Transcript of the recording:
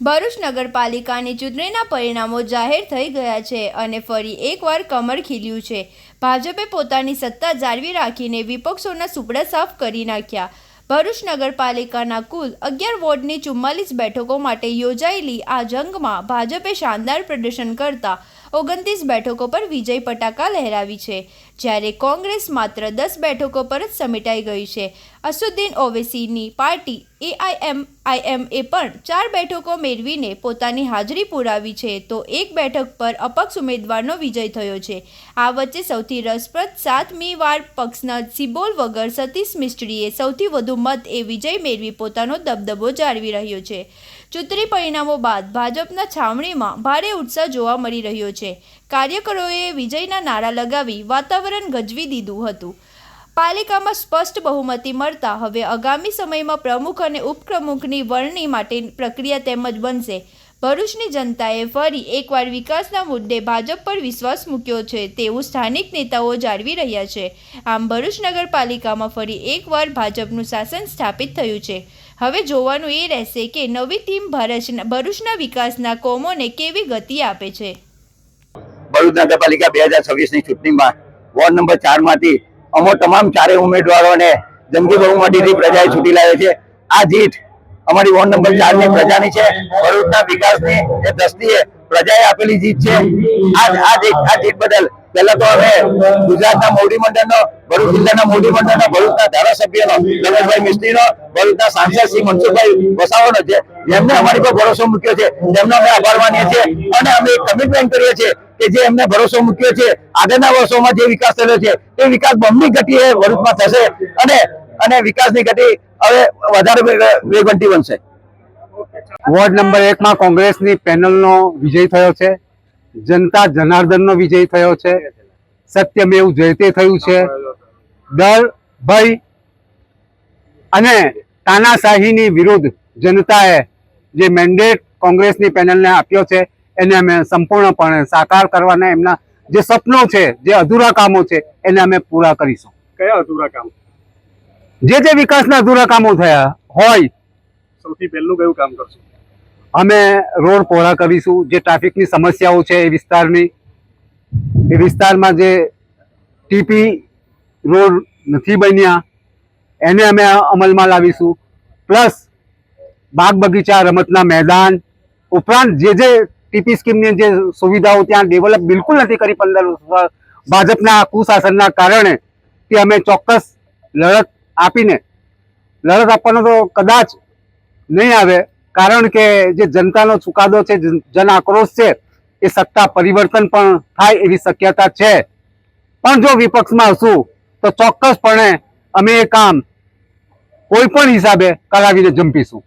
ભરૂચ નગરપાલિકાની ચૂંટણીના પરિણામો જાહેર થઈ ગયા છે અને ફરી એકવાર કમળ ખીલ્યું છે। ભાજપે પોતાની સત્તા જાળવી રાખીને વિપક્ષોના સુપડા સાફ કરી નાખ્યા। ભરૂચ નગરપાલિકાના કુલ 11 વોર્ડની 44 બેઠકો માટે યોજાયેલી આ જંગમાં ભાજપે શાનદાર પ્રદર્શન કરતા 29 બેઠકો પર વિજય પતાકા લહેરાવી છે, જ્યારે કોંગ્રેસ માત્ર 10 બેઠકો પર જ સમેટાઈ ગઈ છે। અસદુદ્દીન ઓવૈસીની પાર્ટી AIMIM એ પણ 4 બેઠકો મેળવીને પોતાની હાજરી પુરાવી છે, તો એક બેઠક પર અપક્ષ ઉમેદવારનો વિજય થયો છે। આ વચ્ચે સૌથી રસપ્રદ 7મી વાર પક્ષના સિમ્બોલ વગર સતીશ મિસ્ત્રીએ સૌથી વધુ મત એ વિજય મેળવી પોતાનો દબદબો જાળવી રહ્યો છે। ચૂંટણી પરિણામો બાદ ભાજપના છાવણીમાં ભારે ઉત્સાહ જોવા મળી રહ્યો છે। કાર્યકરોએ વિજયના નારા લગાવી વાતાવરણ ગજવી દીધું હતું। પાલિકામાં સ્પષ્ટ બહુમતી મળતા હવે આગામી સમયમાં પ્રમુખ અને ઉપપ્રમુખની વરણી માટે પ્રક્રિયા તેમજ બનશે। ભરૂચની જનતાએ ફરી એકવાર વિકાસના મુદ્દે ભાજપ પર વિશ્વાસ મૂક્યો છે તેવું સ્થાનિક નેતાઓ જાળવી રહ્યા છે। આમ ભરૂચ નગરપાલિકામાં ફરી એકવાર ભાજપનું શાસન સ્થાપિત થયું છે। હવે જોવાનું એ રહેશે કે નવી ટીમ ભરૂચના વિકાસના કોમોને કેવી ગતિ આપે છે। ભરૂચ નગરપાલિકા 2026ની ચૂંટણીમાં વોર્ડ નંબર 4 માંથી અમો તમામ 4 ઉમેદવારોને જંગી બહુમતીથી પ્રજાએ ચૂંટી લાવ્યો છે। આ જીત અમારી વોર્ડ નંબર 4 ની પ્રજાની છે। ભરૂચના વિકાસની એ દ્રષ્ટિએ પ્રજાએ આપેલી જીત છે। આ જીત બદલ પહેલા તો અમે ગુજરાતના મોવડી મંડળનો, ભરૂચ જિલ્લાના મોવડી મંડળનો, ભરૂચના ધારાસભ્યનો રમેશભાઈ મિસ્ત્રીનો, ભરૂચના સાંસદ શ્રી મનસુખભાઈ વસાવાનો છે, જેમને અમારી પર ભરોસો મૂક્યો છે, તેમનો અમે આભાર માનીએ છીએ અને અમે એક કમિટમેન્ટ કરીએ છીએ કે જે એમને ભરોસો મૂક્યો છે આગળના વર્ષોમાં જે વિકાસ થયો છે તે વિકાસ બમણી ગતિએ ભરૂચમાં થશે અને વિકાસની ગતિ હવે વધારે વેગવંતી બનશે। વોર્ડ નંબર 1 માં કોંગ્રેસની પેનલનો વિજય થયો છે। જનતા જનાર્દનનો વિજય થયો છે। સત્યમેવ જયતે થયું છે। ડર, ભય અને તાનાશાહીની વિરુદ્ધ જનતાએ જે મેન્ડેટ કોંગ્રેસની પેનલને આપ્યો છે એને અમે સંપૂર્ણપણે સાકાર કરવાના એમના જે સપનો છે, જે અધૂરા કામો છે એને અમે પૂરા કરીશું। કયા અધૂરા કામ? જે વિકાસના અધૂરા કામો થયા હોય, સૌથી પહેલું કયું કામ કરશું? અમે રોડ પહોળા કરીશું। જે ટ્રાફિકની સમસ્યાઓ છે એ વિસ્તારમાં જે ટીપી રોડ નથી બન્યા એને અમે અમલમાં લાવીશું। પ્લસ બાગ બગીચા, રમતના મેદાન ઉપરાંત જે ટીપી સ્કીમની જે સુવિધાઓ ત્યાં ડેવલપ બિલકુલ નથી કરી 15 વર્ષ ભાજપના કુશાસનના કારણે, તે અમે ચોક્કસ લડત આપવાનો તો કદાચ નહીં આવે, કારણ કે જે જનતાનો ચુકાદો છે, જન આક્રોશ છે, એ સત્તા પરિવર્તન પણ થાય એવી શક્યતા છે। પણ જો વિપક્ષમાં હશું તો ચોક્કસપણે અમે એ કામ કોઈ પણ હિસાબે કરાવીને જંપીશું।